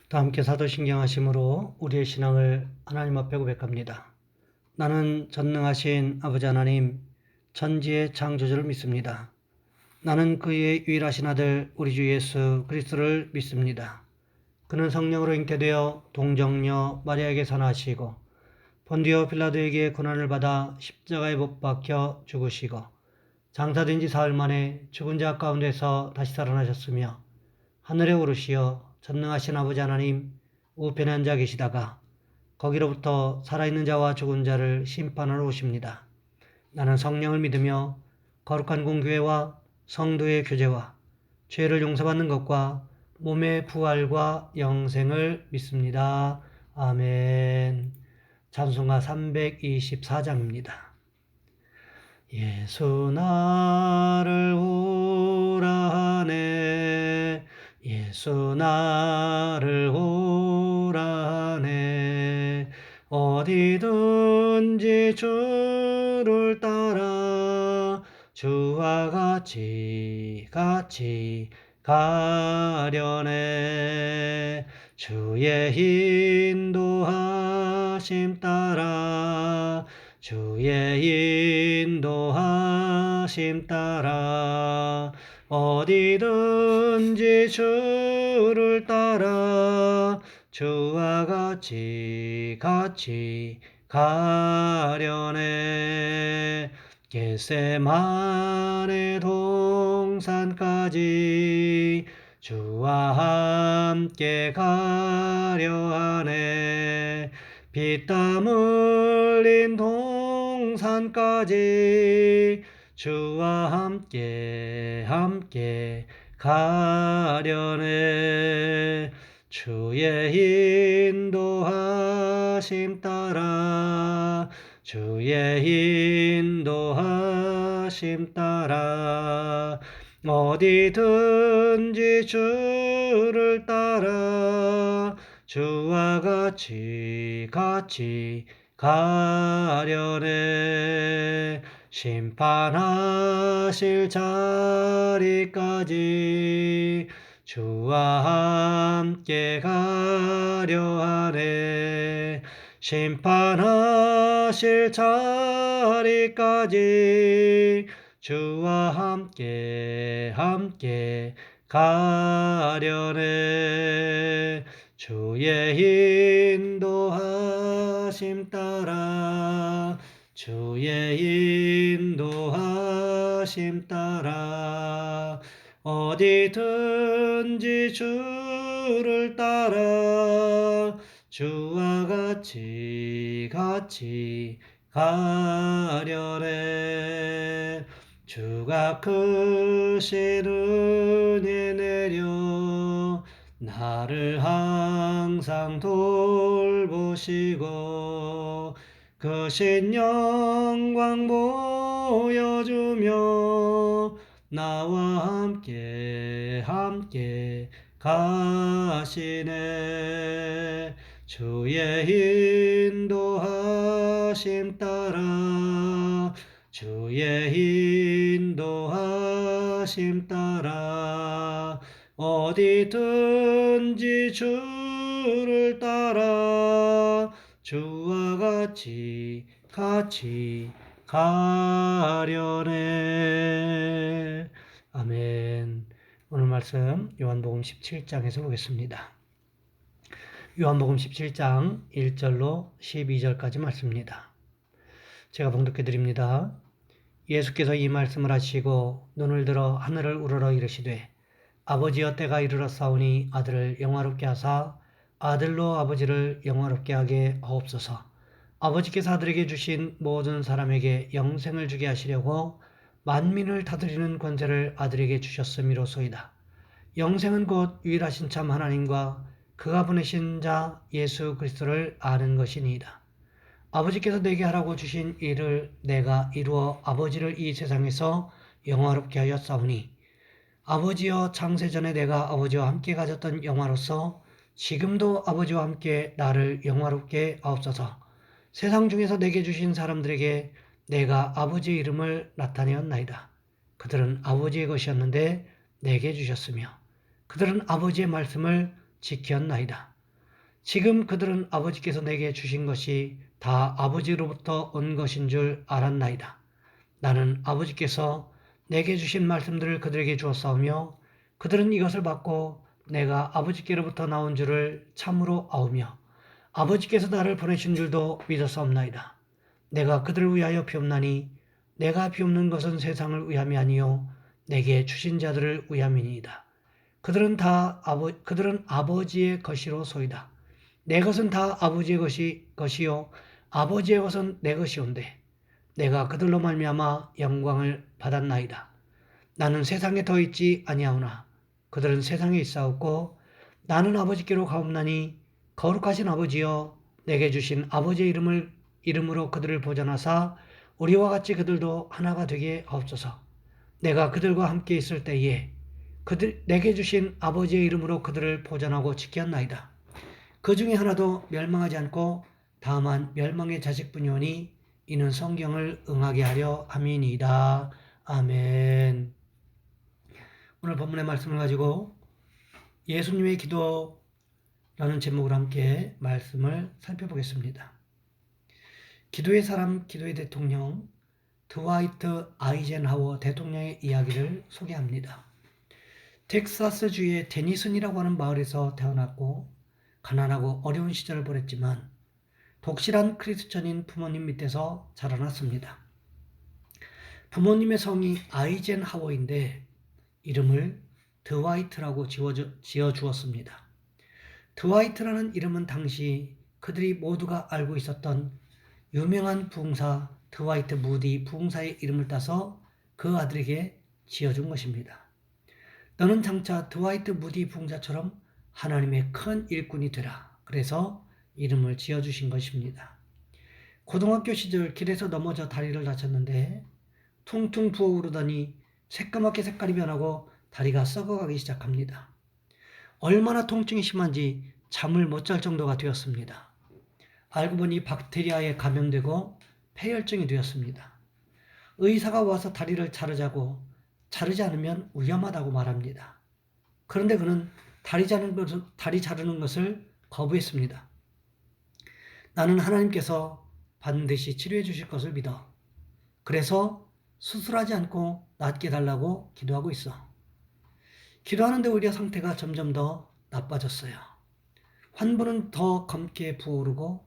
다 함께 사도신경 하심으로 우리의 신앙을 하나님 앞에 고백합니다. 나는 전능하신 아버지 하나님, 천지의 창조주를 믿습니다. 나는 그의 유일하신 아들 우리 주 예수 그리스도를 믿습니다. 그는 성령으로 잉태되어 동정녀 마리아에게서 나시고 본디오 빌라도에게 고난을 받아 십자가에 못 박혀 죽으시고 장사된 지 사흘 만에 죽은 자 가운데서 다시 살아나셨으며 하늘에 오르시어 전능하신 아버지 하나님 우편에 앉아 계시다가 거기로부터 살아있는 자와 죽은 자를 심판하러 오십니다. 나는 성령을 믿으며 거룩한 공교회와 성도의 교제와 죄를 용서받는 것과 몸의 부활과 영생을 믿습니다. 아멘. 찬송가 324장입니다. 예수 나를 오라 하네, 예수 나를 오라 하네, 어디든지 주를 따라 주와 같이 가려네. 주의 인도하심 따라 주의 인도하심 따라 어디든지 주를 따라 주와 같이 가려네. 겟세마네 동산까지 주와 함께 가려 하네. 피땀 흘린 동산까지 주와 함께 가려네. 주의 인도하심 따라 주의 인도하심 따라 어디든지 주를 따라 주와 같이 가려네. 심판하실 자리까지 주와 함께 가려 하네. 심판하실 자리까지 주와 함께 가려네. 주의 인도하심 따라 주의 인도하심 따라 어디든지 주를 따라 주와 같이 가려네. 주가 크신 은혜 내려 나를 항상 돌보시고 크신 영광 보여주며 나와 함께 가시네. 주의 인도하심 따라 주의 인도하심 따라 어디든지 주를 따라 주와 같이 가려네. 아멘. 오늘 말씀 요한복음 17장에서 보겠습니다. 요한복음 17장 1절로 12절까지 말씀입니다. 제가 봉독해 드립니다. 예수께서 이 말씀을 하시고 눈을 들어 하늘을 우러러 이르시되 아버지여 때가 이르렀사오니 아들을 영화롭게 하사 아들로 아버지를 영화롭게 하게 하옵소서. 아버지께서 아들에게 주신 모든 사람에게 영생을 주게 하시려고 만민을 다스리는 권세를 아들에게 주셨음이로소이다. 영생은 곧 유일하신 참 하나님과 그가 보내신 자 예수 그리스도를 아는 것이니이다. 아버지께서 내게 하라고 주신 일을 내가 이루어 아버지를 이 세상에서 영화롭게 하였사오니 아버지여 창세전에 내가 아버지와 함께 가졌던 영화로서 지금도 아버지와 함께 나를 영화롭게 하옵소서. 세상 중에서 내게 주신 사람들에게 내가 아버지의 이름을 나타내었나이다. 그들은 아버지의 것이었는데 내게 주셨으며 그들은 아버지의 말씀을 지켰나이다. 지금 그들은 아버지께서 내게 주신 것이 다 아버지로부터 온 것인 줄 알았나이다. 나는 아버지께서 내게 주신 말씀들을 그들에게 주었사오며 그들은 이것을 받고 내가 아버지께로부터 나온 줄을 참으로 아오며 아버지께서 나를 보내신 줄도 믿었사옵나이다. 내가 그들을 위하여 비옵나니 내가 비옵는 것은 세상을 위함이 아니요 내게 주신 자들을 위함이니이다. 그들은 아버지의 것이로소이다. 내 것은 다 아버지의 것이요 아버지의 것은 내 것이온데 내가 그들로 말미암아 영광을 받았나이다. 나는 세상에 더 있지 아니하오나 그들은 세상에 있사옵고 나는 아버지께로 가옵나니 거룩하신 아버지여 내게 주신 아버지의 이름으로 그들을 보존하사 우리와 같이 그들도 하나가 되게 하옵소서. 내가 그들과 함께 있을 때에 내게 주신 아버지의 이름으로 그들을 보존하고 지켰나이다. 그 중에 하나도 멸망하지 않고 다만 멸망의 자식뿐이오니 이는 성경을 응하게 하려 함이니이다. 아멘. 오늘 본문의 말씀을 가지고 예수님의 기도라는 제목으로 함께 말씀을 살펴보겠습니다. 기도의 사람, 기도의 대통령 드와이트 아이젠하워 대통령의 이야기를 소개합니다. 텍사스주의 데니슨이라고 하는 마을에서 태어났고 가난하고 어려운 시절을 보냈지만 독실한 크리스천인 부모님 밑에서 자라났습니다. 부모님의 성이 아이젠하워인데 이름을 드와이트라고 지어주었습니다. 드와이트라는 이름은 당시 그들이 모두가 알고 있었던 유명한 부흥사 드와이트 무디 부흥사의 이름을 따서 그 아들에게 지어준 것입니다. 너는 장차 드와이트 무디 부흥사처럼 하나님의 큰 일꾼이 되라. 그래서 이름을 지어주신 것입니다. 고등학교 시절 길에서 넘어져 다리를 다쳤는데 퉁퉁 부어오르더니 새까맣게 색깔이 변하고 다리가 썩어가기 시작합니다. 얼마나 통증이 심한지 잠을 못 잘 정도가 되었습니다. 알고 보니 박테리아에 감염되고 폐혈증이 되었습니다. 의사가 와서 다리를 자르지 않으면 위험하다고 말합니다. 그런데 그는 다리 자르는 것을 거부했습니다. 나는 하나님께서 반드시 치료해 주실 것을 믿어. 그래서 수술하지 않고 낫게 달라고 기도하고 있어. 기도하는데 오히려 상태가 점점 더 나빠졌어요. 환부는 더 검게 부어오르고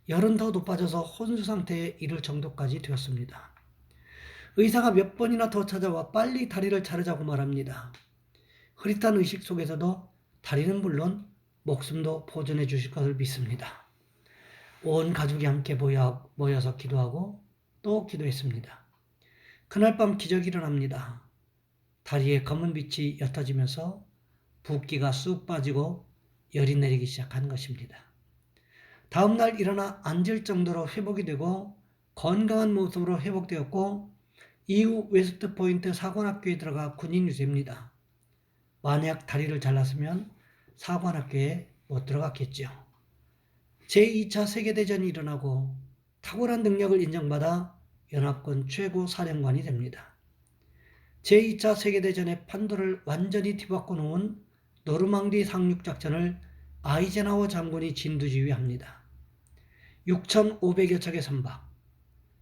열은 더 높아져서 혼수 상태에 이를 정도까지 되었습니다. 의사가 몇 번이나 더 찾아와 빨리 다리를 자르자고 말합니다. 흐릿한 의식 속에서도 다리는 물론 목숨도 보존해 주실 것을 믿습니다. 온 가족이 함께 모여서 기도하고 또 기도했습니다. 그날 밤 기적이 일어납니다. 다리에 검은 빛이 옅어지면서 붓기가 쑥 빠지고 열이 내리기 시작한 것입니다. 다음날 일어나 앉을 정도로 회복이 되고 건강한 모습으로 회복되었고 이후 웨스트포인트 사관학교에 들어가 군인이 됩니다. 만약 다리를 잘랐으면 사관학교에 못 들어갔겠죠. 제2차 세계대전이 일어나고 탁월한 능력을 인정받아 연합군 최고 사령관이 됩니다. 제2차 세계대전의 판도를 완전히 뒤바꿔 놓은 노르망디 상륙작전을 아이젠하워 장군이 진두지휘합니다. 6,500여 척의 선박,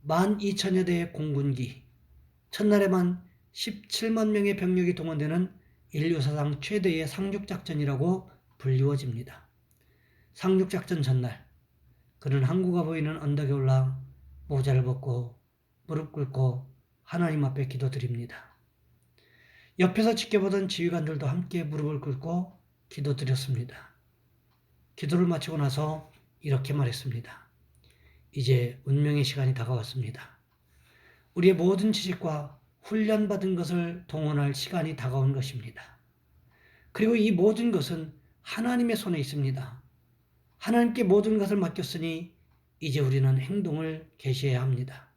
12,000여 대의 공군기, 첫날에만 17만 명의 병력이 동원되는 인류사상 최대의 상륙작전이라고 불리워집니다. 상륙작전 전날, 그는 항구가 보이는 언덕에 올라 모자를 벗고 무릎 꿇고 하나님 앞에 기도드립니다. 옆에서 지켜보던 지휘관들도 함께 무릎을 꿇고 기도드렸습니다. 기도를 마치고 나서 이렇게 말했습니다. 이제 운명의 시간이 다가왔습니다. 우리의 모든 지식과 훈련받은 것을 동원할 시간이 다가온 것입니다. 그리고 이 모든 것은 하나님의 손에 있습니다. 하나님께 모든 것을 맡겼으니 이제 우리는 행동을 개시해야 합니다.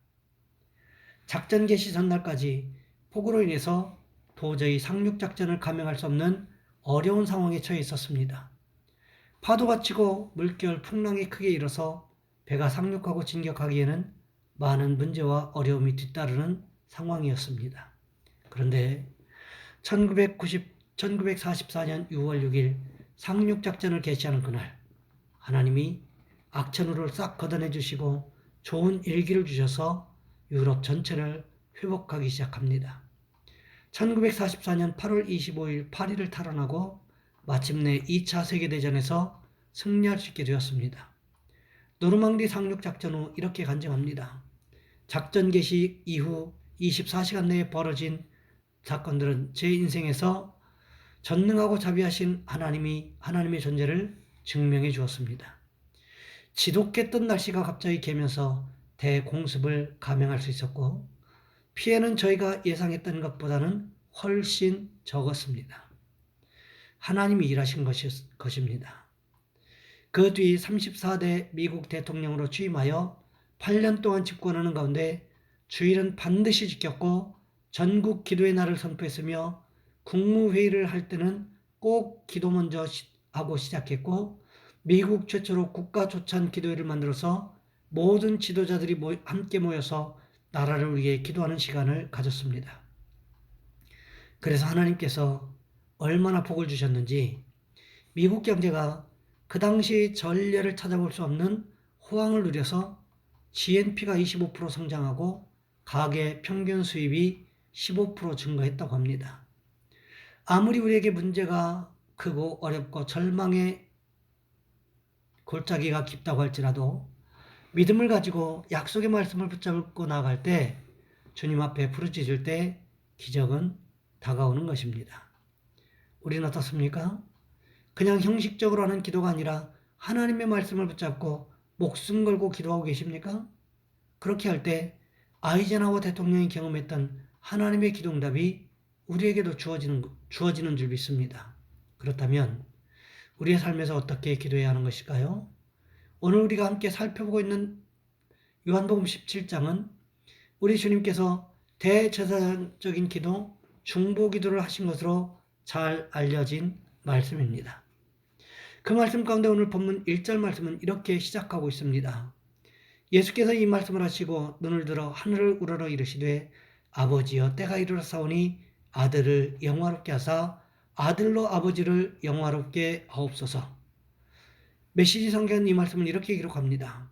작전 개시 전날까지 폭우로 인해서 도저히 상륙작전을 감행할 수 없는 어려운 상황에 처해 있었습니다. 파도가 치고 물결 풍랑이 크게 일어서 배가 상륙하고 진격하기에는 많은 문제와 어려움이 뒤따르는 상황이었습니다. 그런데 1944년 6월 6일 상륙작전을 개시하는 그날 하나님이 악천후를 싹 걷어내 주시고 좋은 일기를 주셔서 유럽 전체를 회복하기 시작합니다. 1944년 8월 25일 파리를 탈환하고 마침내 2차 세계대전에서 승리할 수 있게 되었습니다. 노르망디 상륙 작전 후 이렇게 간증합니다. 작전 개시 이후 24시간 내에 벌어진 사건들은 제 인생에서 전능하고 자비하신 하나님의 존재를 증명해 주었습니다. 지독했던 날씨가 갑자기 개면서 대공습을 감행할 수 있었고 피해는 저희가 예상했던 것보다는 훨씬 적었습니다. 하나님이 일하신 것입니다. 그 뒤 34대 미국 대통령으로 취임하여 8년 동안 집권하는 가운데 주일은 반드시 지켰고 전국 기도의 날을 선포했으며 국무회의를 할 때는 꼭 기도 먼저 하고 시작했고 미국 최초로 국가 조찬 기도회를 만들어서 모든 지도자들이 함께 모여서 나라를 위해 기도하는 시간을 가졌습니다. 그래서 하나님께서 얼마나 복을 주셨는지 미국 경제가 그 당시 전례를 찾아볼 수 없는 호황을 누려서 GNP가 25% 성장하고 가계 평균 수입이 15% 증가했다고 합니다. 아무리 우리에게 문제가 크고 어렵고 절망의 골짜기가 깊다고 할지라도 믿음을 가지고 약속의 말씀을 붙잡고 나아갈 때 주님 앞에 부르짖을 때 기적은 다가오는 것입니다. 우리는 어떻습니까? 그냥 형식적으로 하는 기도가 아니라 하나님의 말씀을 붙잡고 목숨 걸고 기도하고 계십니까? 그렇게 할 때 아이젠하워 대통령이 경험했던 하나님의 기도응답이 우리에게도 주어지는 줄 믿습니다. 그렇다면 우리의 삶에서 어떻게 기도해야 하는 것일까요? 오늘 우리가 함께 살펴보고 있는 요한복음 17장은 우리 주님께서 대제사장적인 기도, 중보기도를 하신 것으로 잘 알려진 말씀입니다. 그 말씀 가운데 오늘 본문 1절 말씀은 이렇게 시작하고 있습니다. 예수께서 이 말씀을 하시고 눈을 들어 하늘을 우러러 이르시되 아버지여 때가 이르렀사오니 아들을 영화롭게 하사 아들로 아버지를 영화롭게 하옵소서. 메시지 성경은 이 말씀을 이렇게 기록합니다.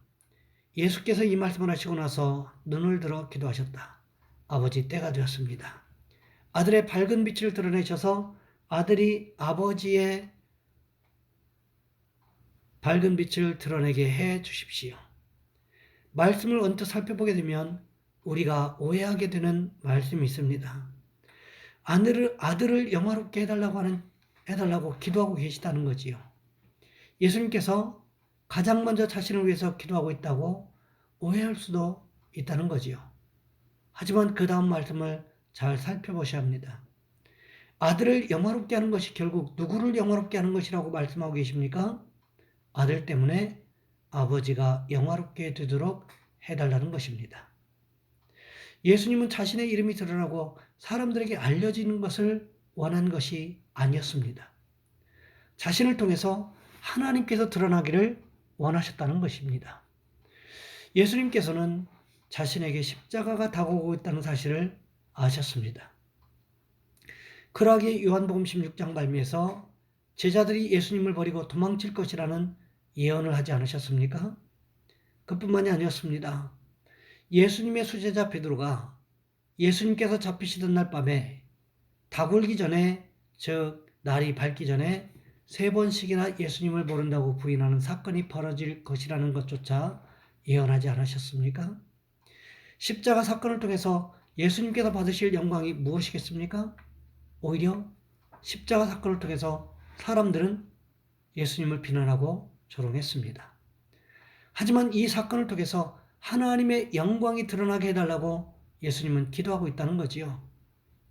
예수께서 이 말씀을 하시고 나서 눈을 들어 기도하셨다. 아버지 때가 되었습니다. 아들의 밝은 빛을 드러내셔서 아들이 아버지의 밝은 빛을 드러내게 해 주십시오. 말씀을 언뜻 살펴보게 되면 우리가 오해하게 되는 말씀이 있습니다. 아들을 영화롭게 해달라고 기도하고 계시다는 거지요. 예수님께서 가장 먼저 자신을 위해서 기도하고 있다고 오해할 수도 있다는 거지요. 하지만 그 다음 말씀을 잘 살펴보셔야 합니다. 아들을 영화롭게 하는 것이 결국 누구를 영화롭게 하는 것이라고 말씀하고 계십니까? 아들 때문에 아버지가 영화롭게 되도록 해달라는 것입니다. 예수님은 자신의 이름이 드러나고 사람들에게 알려지는 것을 원한 것이 아니었습니다. 자신을 통해서 하나님께서 드러나기를 원하셨다는 것입니다. 예수님께서는 자신에게 십자가가 다가오고 있다는 사실을 아셨습니다. 그러하기에 요한복음 16장 말미에서 제자들이 예수님을 버리고 도망칠 것이라는 예언을 하지 않으셨습니까? 그뿐만이 아니었습니다. 예수님의 수제자 베드로가 예수님께서 잡히시던 날 밤에 다굴기 전에, 즉 날이 밝기 전에 3번씩이나 예수님을 모른다고 부인하는 사건이 벌어질 것이라는 것조차 예언하지 않으셨습니까? 십자가 사건을 통해서 예수님께서 받으실 영광이 무엇이겠습니까? 오히려 십자가 사건을 통해서 사람들은 예수님을 비난하고 조롱했습니다. 하지만 이 사건을 통해서 하나님의 영광이 드러나게 해달라고 예수님은 기도하고 있다는 거지요.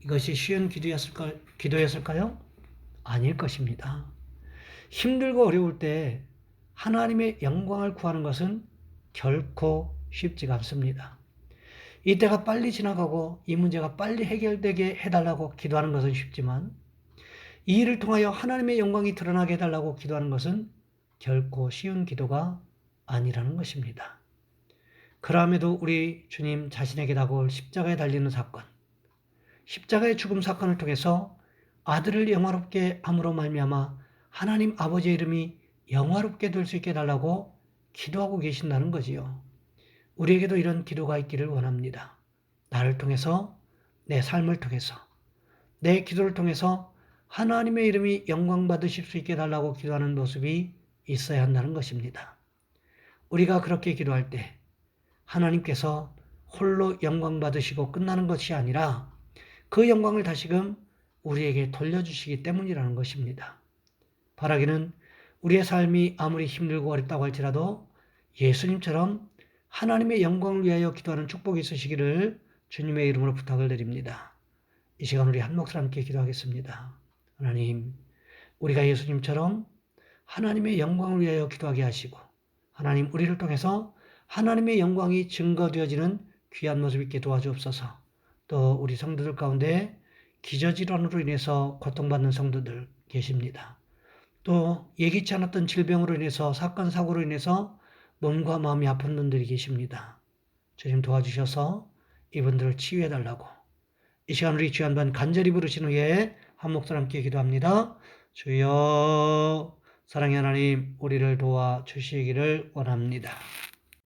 이것이 쉬운 기도였을까요? 아닐 것입니다. 힘들고 어려울 때 하나님의 영광을 구하는 것은 결코 쉽지가 않습니다. 이때가 빨리 지나가고 이 문제가 빨리 해결되게 해달라고 기도하는 것은 쉽지만 이 일을 통하여 하나님의 영광이 드러나게 해달라고 기도하는 것은 결코 쉬운 기도가 아니라는 것입니다. 그럼에도 우리 주님 자신에게 다가올 십자가에 달리는 사건, 십자가의 죽음 사건을 통해서 아들을 영화롭게 함으로 말미암아 하나님 아버지의 이름이 영화롭게 될 수 있게 해달라고 기도하고 계신다는 거지요. 우리에게도 이런 기도가 있기를 원합니다. 나를 통해서, 내 삶을 통해서, 내 기도를 통해서 하나님의 이름이 영광 받으실 수 있게 해달라고 기도하는 모습이 있어야 한다는 것입니다. 우리가 그렇게 기도할 때 하나님께서 홀로 영광 받으시고 끝나는 것이 아니라 그 영광을 다시금 우리에게 돌려주시기 때문이라는 것입니다. 바라기는 우리의 삶이 아무리 힘들고 어렵다고 할지라도 예수님처럼 하나님의 영광을 위하여 기도하는 축복이 있으시기를 주님의 이름으로 부탁을 드립니다. 이 시간 우리 한 목소리 함께 기도하겠습니다. 하나님, 우리가 예수님처럼 하나님의 영광을 위하여 기도하게 하시고 하나님 우리를 통해서 하나님의 영광이 증거되어지는 귀한 모습 있게 도와주옵소서. 또 우리 성도들 가운데 기저질환으로 인해서 고통받는 성도들 계십니다. 또 예기치 않았던 질병으로 인해서 사건 사고로 인해서 몸과 마음이 아픈 분들이 계십니다. 주님 도와주셔서 이분들을 치유해달라고 이 시간 우리 주여 한번 간절히 부르신 후에 한 목소리 함께 기도합니다. 주여 사랑의 하나님 우리를 도와주시기를 원합니다.